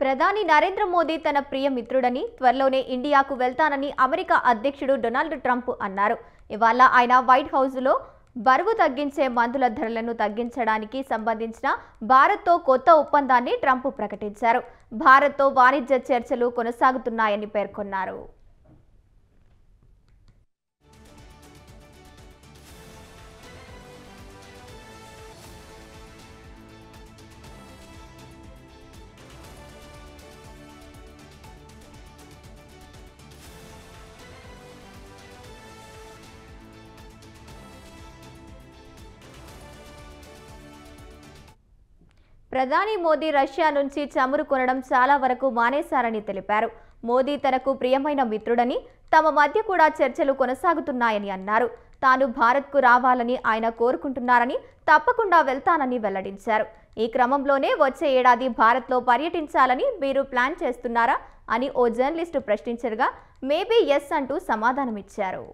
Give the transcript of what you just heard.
ప్రధాని నరేంద్ర మోదీ తన ప్రియ మిత్రుడని, త్వరలోనే ఇండియాకు వెళ్తానని అమెరికా అధ్యక్షుడు డొనాల్డ్ ట్రంప్ అన్నారు. ఇవాళ ఆయన వైట్ హౌస్లో బరువు తగ్గించే మందుల ధరలను తగ్గించడానికి సంబంధించిన భారత్తో కొత్త ఒప్పందాన్ని ట్రంప్ ప్రకటించారు. భారత్తో వాణిజ్య చర్చలు కొనసాగుతున్నాయని పేర్కొన్నారు. ప్రధాని మోదీ రష్యా నుంచి చమురు కొనడం చాలా వరకు మానేశారని తెలిపారు. మోదీ తనకు ప్రియమైన మిత్రుడని, తమ మధ్య కూడా చర్చలు కొనసాగుతున్నాయని అన్నారు. తాను భారత్కు రావాలని ఆయన కోరుకుంటున్నారని, తప్పకుండా వెళ్తానని వెల్లడించారు. ఈ క్రమంలోనే వచ్చే ఏడాది భారత్లో పర్యటించాలని మీరు ప్లాన్ చేస్తున్నారా అని ఓ జర్నలిస్టు ప్రశ్నించగా మేబీ ఎస్ అంటూ సమాధానమిచ్చారు.